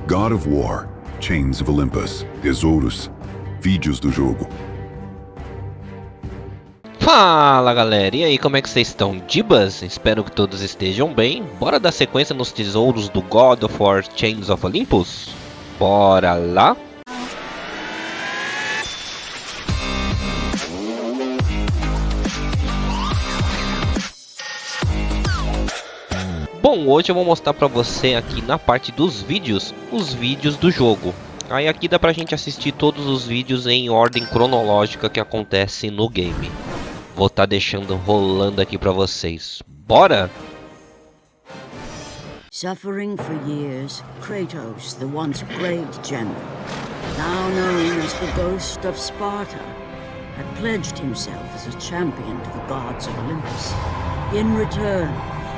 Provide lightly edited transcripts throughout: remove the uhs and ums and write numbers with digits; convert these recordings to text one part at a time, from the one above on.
God of War, Chains of Olympus, Tesouros, Vídeos do Jogo. Fala galera, e aí, como é que vocês estão? Dibas? Espero que todos estejam bem. Bora dar sequência nos tesouros do God of War, Chains of Olympus? Bora lá! Bom, hoje eu vou mostrar pra você aqui na parte dos vídeos, os vídeos do jogo. Aí aqui dá pra gente assistir todos os vídeos em ordem cronológica que acontece no game. Vou estar deixando rolando aqui pra vocês. Bora? Suffering for years, Kratos, the once great general, now known as the Ghost of Sparta, had pledged himself as a champion to the gods of Olympus. In return,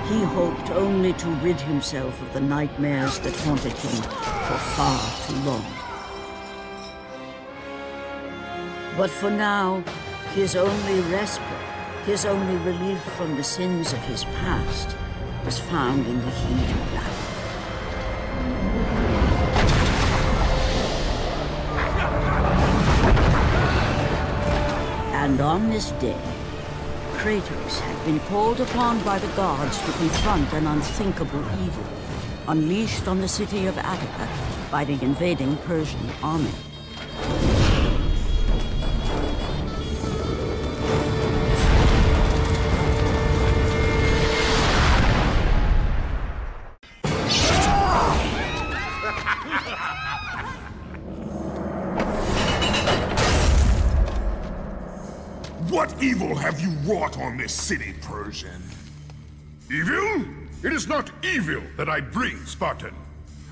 he hoped only to rid himself of the nightmares that haunted him for far too long. But for now, his only respite, his only relief from the sins of his past, was found in the heat of battle. And on this day, Kratos had been called upon by the gods to confront an unthinkable evil, unleashed on the city of Attica by the invading Persian army. What evil have you wrought on this city, Persian? Evil? It is not evil that I bring, Spartan.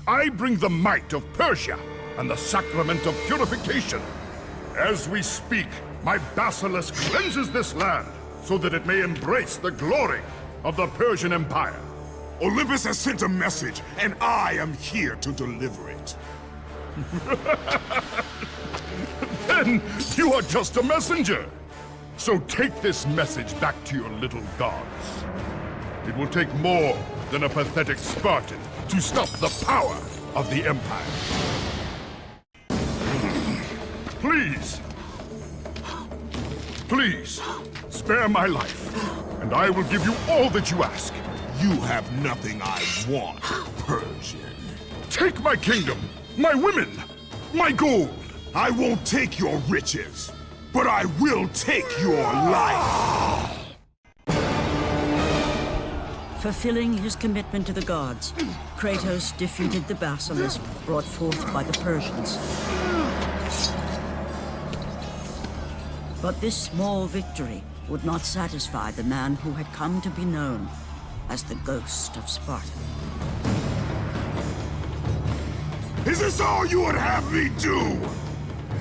I bring the might of Persia and the sacrament of purification. As we speak, my basilisk cleanses this land so that it may embrace the glory of the Persian Empire. Olympus has sent a message, and I am here to deliver it. Then you are just a messenger. So take this message back to your little gods. It will take more than a pathetic Spartan to stop the power of the Empire. Please, spare my life, and I will give you all that you ask. You have nothing I want, Persian. Take my kingdom, my women, my gold. I won't take your riches. But I will take your life! Fulfilling his commitment to the gods, Kratos defeated the basilisk brought forth by the Persians. But this small victory would not satisfy the man who had come to be known as the Ghost of Sparta. Is this all you would have me do?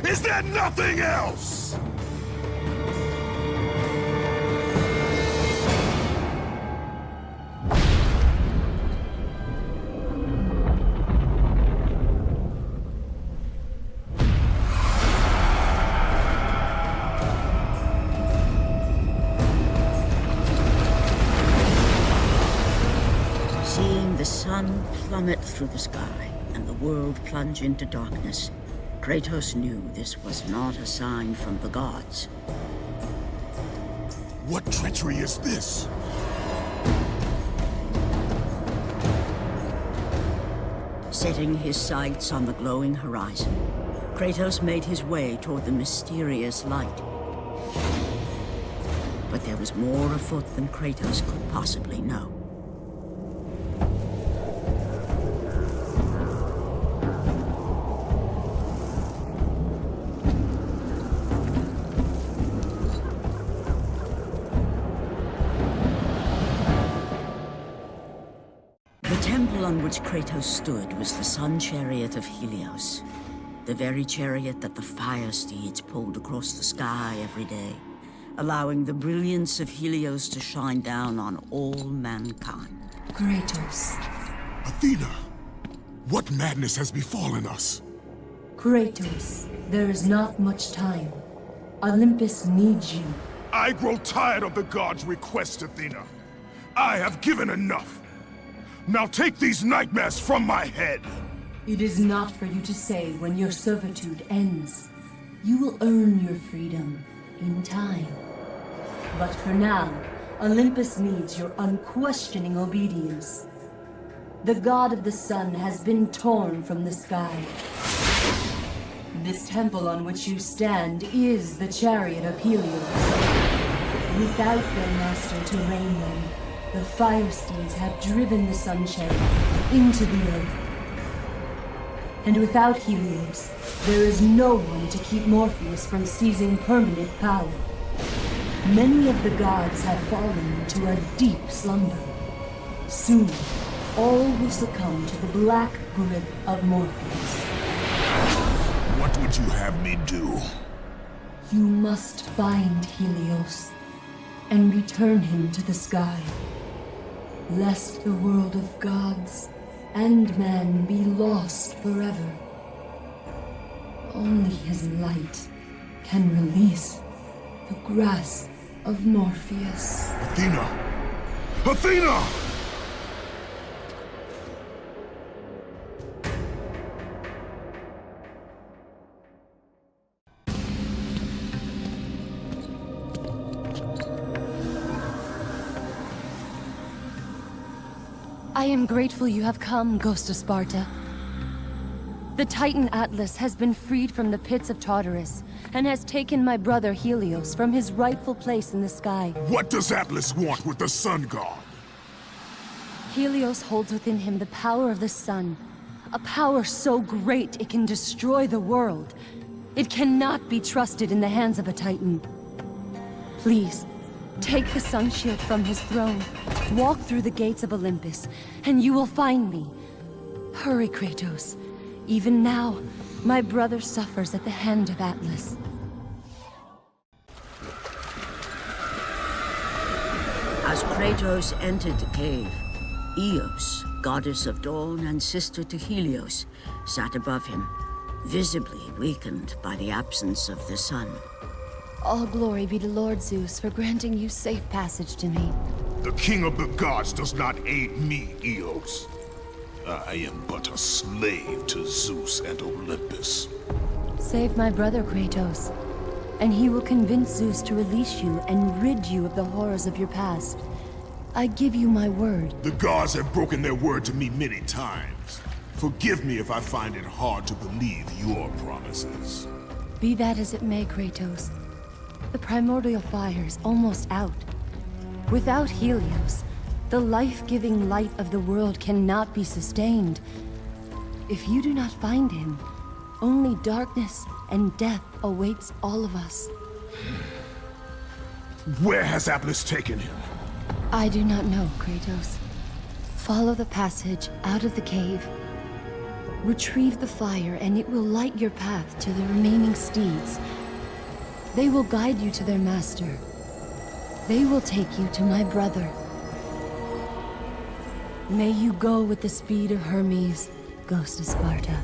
Is there nothing else? Seeing the sun plummet through the sky and the world plunge into darkness, Kratos knew this was not a sign from the gods. What treachery is this? Setting his sights on the glowing horizon, Kratos made his way toward the mysterious light. But there was more afoot than Kratos could possibly know. The temple on which Kratos stood was the sun chariot of Helios, the very chariot that the fire steeds pulled across the sky every day, allowing the brilliance of Helios to shine down on all mankind. Kratos. Athena, what madness has befallen us? Kratos, there is not much time. Olympus needs you. I grow tired of the gods' requests, Athena. I have given enough. Now take these nightmares from my head. It is not for you to say when your servitude ends. You will earn your freedom in time. But for now, Olympus needs your unquestioning obedience. The god of the sun has been torn from the sky. This temple on which you stand is the chariot of Helios. Without their master to rein them, the fire steeds have driven the sun chariot into the earth. And without Helios, there is no one to keep Morpheus from seizing permanent power. Many of the gods have fallen to a deep slumber. Soon, all will succumb to the black grip of Morpheus. What would you have me do? You must find Helios and return him to the sky, lest the world of gods and man be lost forever. Only his light can release the grasp of Morpheus. Athena! Athena! I am grateful you have come, Ghost of Sparta. The Titan Atlas has been freed from the pits of Tartarus, and has taken my brother Helios from his rightful place in the sky. What does Atlas want with the sun god? Helios holds within him the power of the sun, a power so great it can destroy the world. It cannot be trusted in the hands of a Titan. Please, take the sun shield from his throne, walk through the gates of Olympus, and you will find me. Hurry, Kratos. Even now, my brother suffers at the hand of Atlas. As Kratos entered the cave, Eos, goddess of dawn and sister to Helios, sat above him, visibly weakened by the absence of the sun. All glory be to Lord Zeus for granting you safe passage to me. The king of the gods does not aid me, Eos. I am but a slave to Zeus and Olympus. Save my brother, Kratos, and he will convince Zeus to release you and rid you of the horrors of your past. I give you my word. The gods have broken their word to me many times. Forgive me if I find it hard to believe your promises. Be that as it may, Kratos. The primordial fire is almost out. Without Helios, the life-giving light of the world cannot be sustained. If you do not find him, only darkness and death awaits all of us. Where has Atlas taken him? I do not know, Kratos. Follow the passage out of the cave. Retrieve the fire and it will light your path to the remaining steeds. They will guide you to their master. They will take you to my brother. May you go with the speed of Hermes, Ghost of Sparta.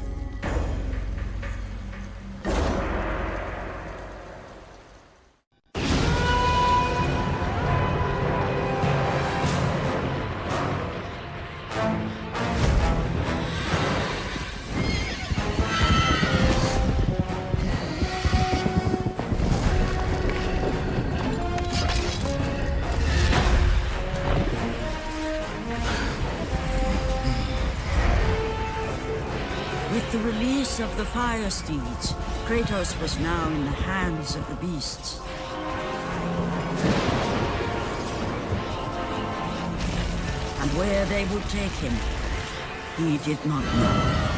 With the release of the fire steeds, Kratos was now in the hands of the beasts. And where they would take him, he did not know.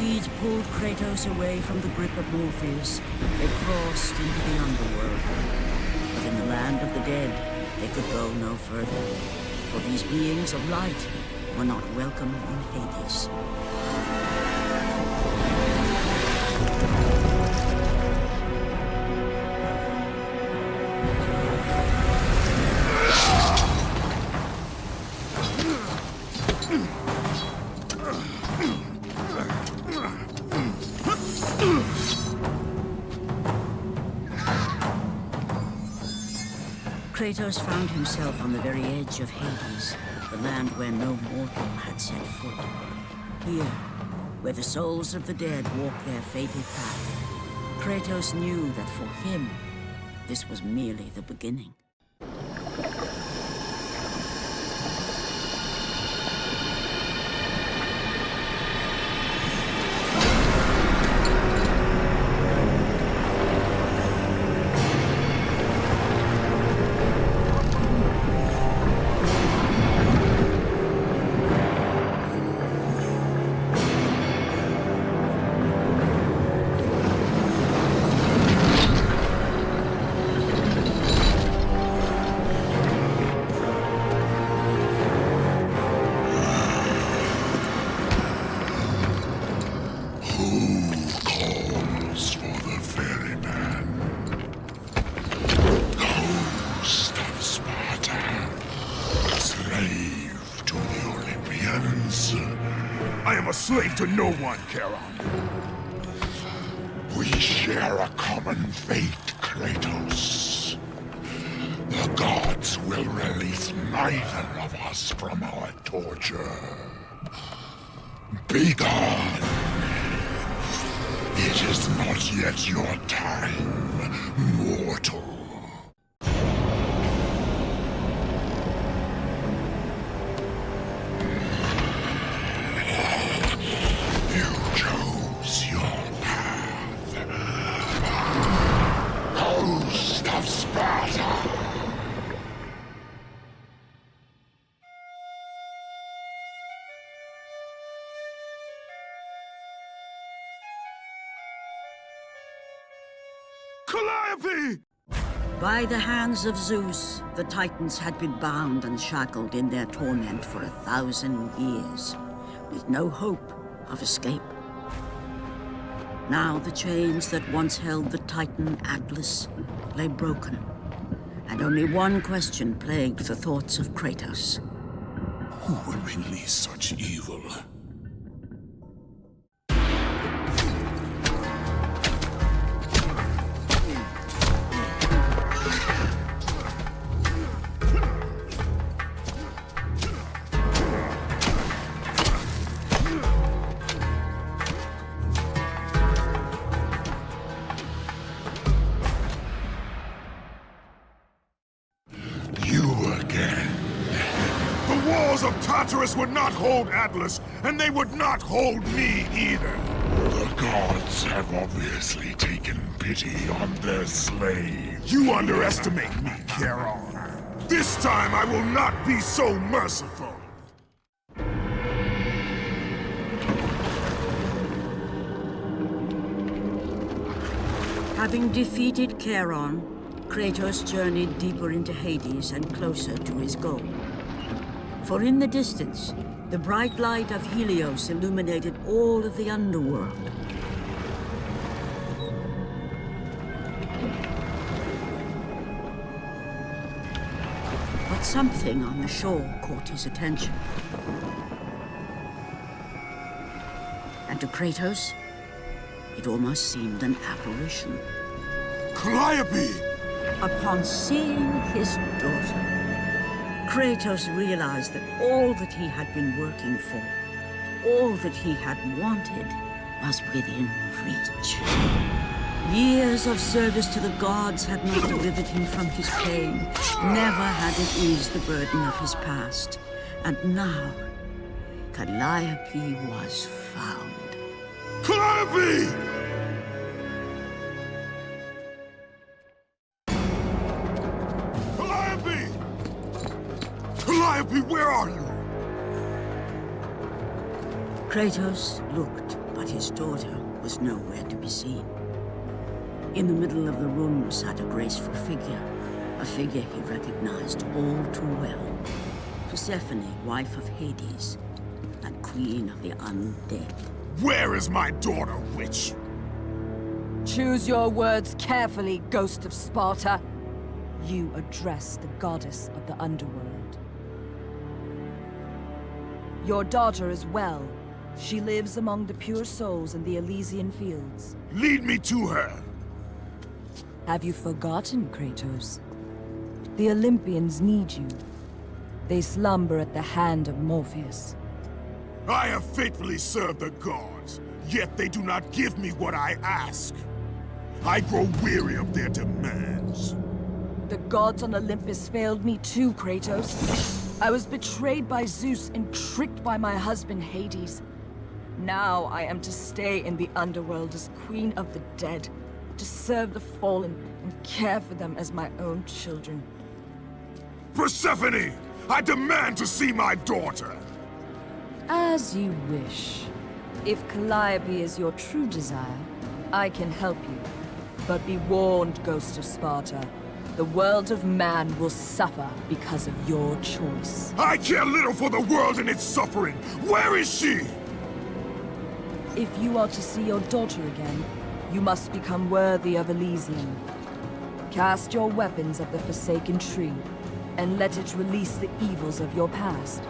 deed pulled Kratos away from the grip of Morpheus. They crossed into the underworld. But in the land of the dead, they could go no further. For these beings of light were not welcome in Hades. Kratos found himself on the very edge of Hades, the land where no mortal had set foot. Here, where the souls of the dead walk their fated path, Kratos knew that for him, this was merely the beginning. I am a slave to no one, Charon. We share a common fate, Kratos. The gods will release neither of us from our torture. Be gone. It is not yet your time, mortal. You chose your path. Host of Sparta! Calliope! By the hands of Zeus, the Titans had been bound and shackled in their torment for 1,000 years, with no hope of escape. Now the chains that once held the Titan Atlas lay broken, and only one question plagued the thoughts of Kratos. Who would release such evil? Of Tartarus would not hold Atlas, and they would not hold me either. The gods have obviously taken pity on their slaves. You underestimate me, Charon. This time I will not be so merciful. Having defeated Charon, Kratos journeyed deeper into Hades and closer to his goal. For in the distance, the bright light of Helios illuminated all of the underworld. But something on the shore caught his attention. And to Kratos, it almost seemed an apparition. Calliope! Upon seeing his daughter, Kratos realized that all that he had been working for, all that he had wanted, was within reach. Years of service to the gods had not delivered him from his pain, never had it eased the burden of his past. And now, Calliope was found. Calliope! Calliope, where are you? Kratos looked, but his daughter was nowhere to be seen. In the middle of the room sat a graceful figure, a figure he recognized all too well. Persephone, wife of Hades, and queen of the undead. Where is my daughter, witch? Choose your words carefully, Ghost of Sparta. You address the goddess of the underworld. Your daughter is well. She lives among the pure souls in the Elysian fields. Lead me to her. Have you forgotten, Kratos? The Olympians need you. They slumber at the hand of Morpheus. I have faithfully served the gods, yet they do not give me what I ask. I grow weary of their demands. The gods on Olympus failed me too, Kratos. I was betrayed by Zeus and tricked by my husband Hades. Now I am to stay in the underworld as Queen of the Dead, to serve the fallen and care for them as my own children. Persephone! I demand to see my daughter! As you wish. If Calliope is your true desire, I can help you. But be warned, Ghost of Sparta. The world of man will suffer because of your choice. I care little for the world and its suffering! Where is she? If you are to see your daughter again, you must become worthy of Elysium. Cast your weapons at the Forsaken Tree, and let it release the evils of your past.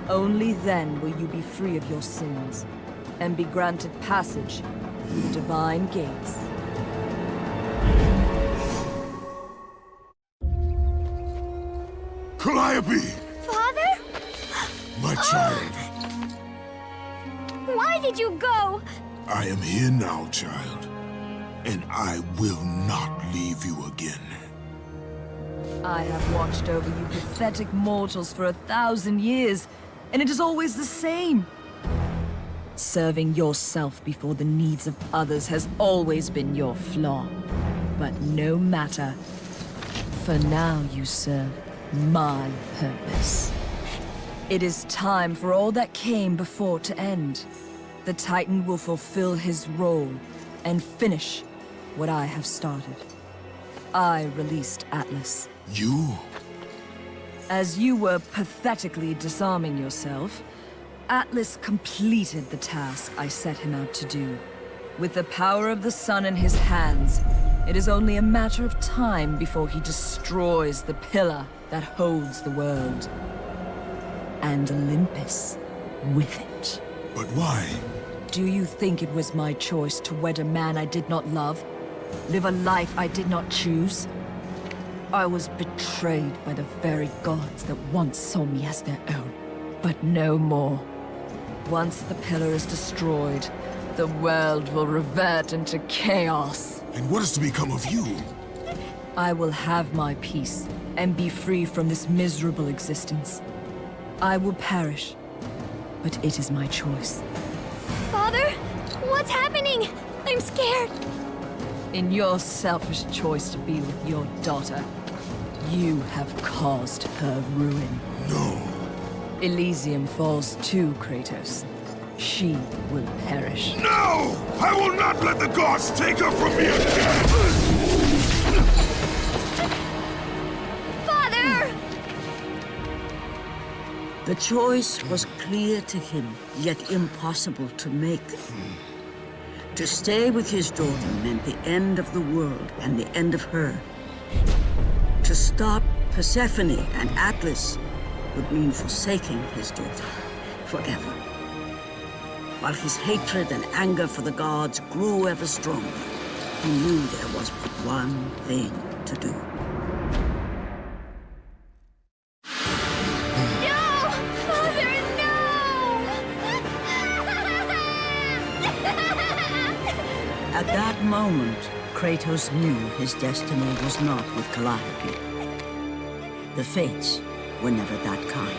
Only then will you be free of your sins, and be granted passage through divine gates. Calliope! Father? My child. Why did you go? I am here now, child. And I will not leave you again. I have watched over you pathetic mortals for 1,000 years, and it is always the same. Serving yourself before the needs of others has always been your flaw. But no matter. For now you serve my purpose. It is time for all that came before to end. The Titan will fulfill his role and finish what I have started. I released Atlas. You? As you were pathetically disarming yourself, Atlas completed the task I set him out to do. With the power of the sun in his hands, it is only a matter of time before he destroys the pillar that holds the world. And Olympus with it. But why? Do you think it was my choice to wed a man I did not love? Live a life I did not choose? I was betrayed by the very gods that once saw me as their own. But no more. Once the pillar is destroyed, the world will revert into chaos. And what is to become of you? I will have my peace and be free from this miserable existence. I will perish, but it is my choice. Father? What's happening? I'm scared. In your selfish choice to be with your daughter, you have caused her ruin. No. Elysium falls too, Kratos. She will perish. No! I will not let the gods take her from me again! Father! The choice was clear to him, yet impossible to make. To stay with his daughter meant the end of the world and the end of her. To stop Persephone and Atlas would mean forsaking his daughter forever. While his hatred and anger for the gods grew ever stronger, he knew there was but one thing to do. No! Father, no! At that moment, Kratos knew his destiny was not with Calliope. The fates were never that kind.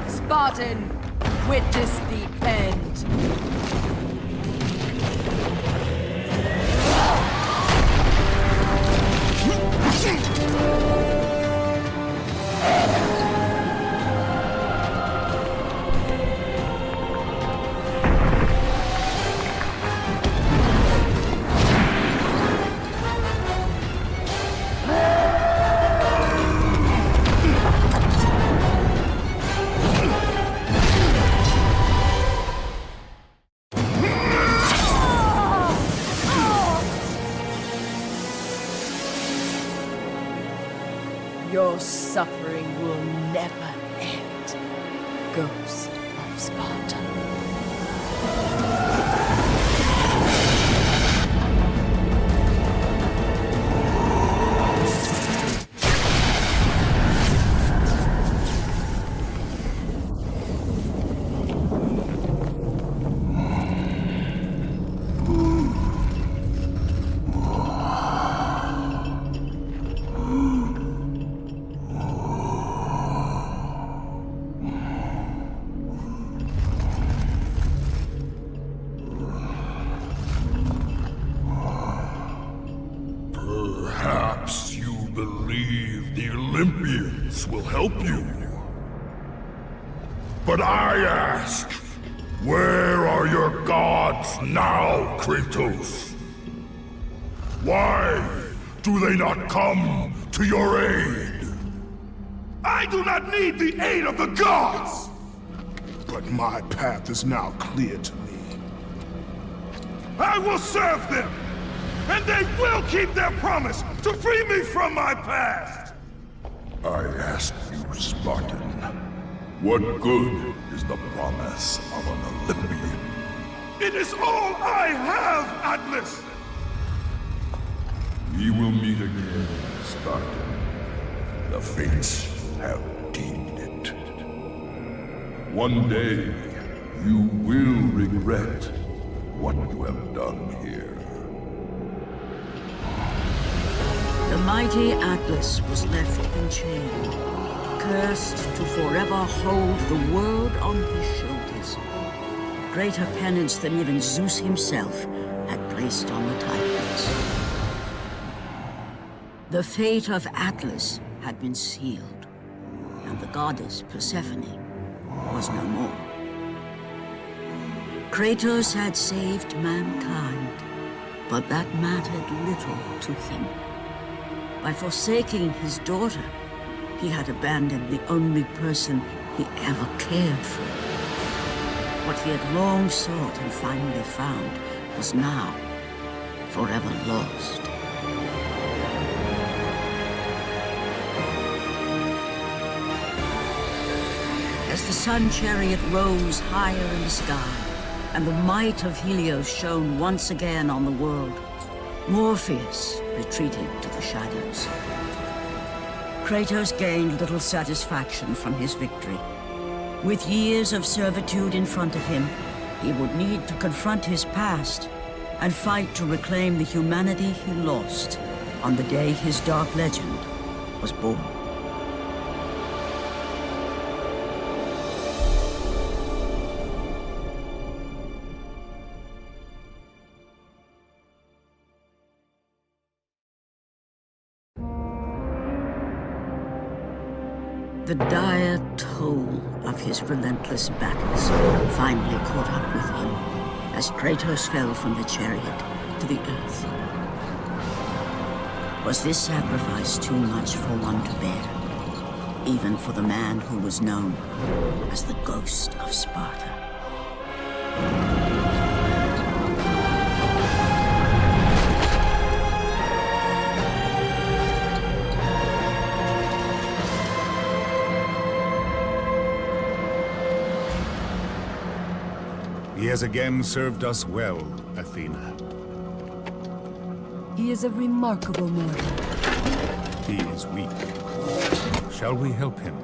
Spartan, witness the end. Your suffering will never end, Ghost of Sparta. Perhaps you believe the Olympians will help you. But I ask, where are your gods now, Kratos? Why do they not come to your aid? I do not need the aid of the gods! But my path is now clear to me. I will serve them! And they will keep their promise to free me from my past! I ask you, Spartan, what good is the promise of an Olympian? It is all I have, Atlas! We will meet again, Spartan. The fates have deemed it. One day, you will regret what you have done here. The mighty Atlas was left enchained, cursed to forever hold the world on his shoulders. Greater penance than even Zeus himself had placed on the Titans. The fate of Atlas had been sealed, and the goddess Persephone was no more. Kratos had saved mankind, but that mattered little to him. By forsaking his daughter, he had abandoned the only person he ever cared for. What he had long sought and finally found was now forever lost. As the sun chariot rose higher in the sky, and the might of Helios shone once again on the world, Morpheus retreated to the shadows. Kratos gained little satisfaction from his victory. With years of servitude in front of him, he would need to confront his past and fight to reclaim the humanity he lost on the day his dark legend was born. The dire toll of his relentless battles finally caught up with him as Kratos fell from the chariot to the earth. Was this sacrifice too much for one to bear, even for the man who was known as the Ghost of Sparta? He has again served us well, Athena. He is a remarkable mortal. He is weak. Shall we help him?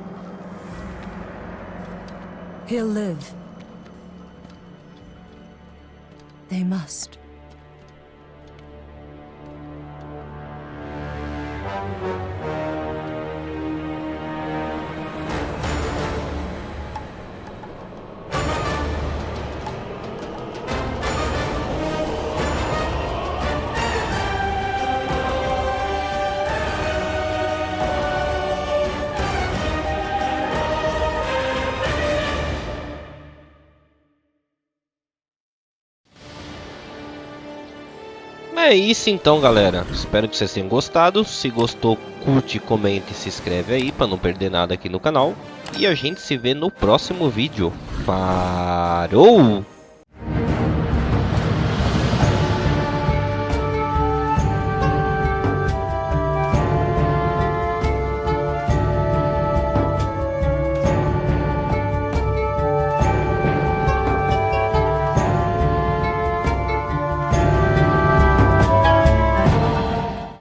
He'll live. They must. É isso então, galera. Espero que vocês tenham gostado. Se gostou, curte, comente e se inscreve aí para não perder nada aqui no canal. E a gente se vê no próximo vídeo. Parou!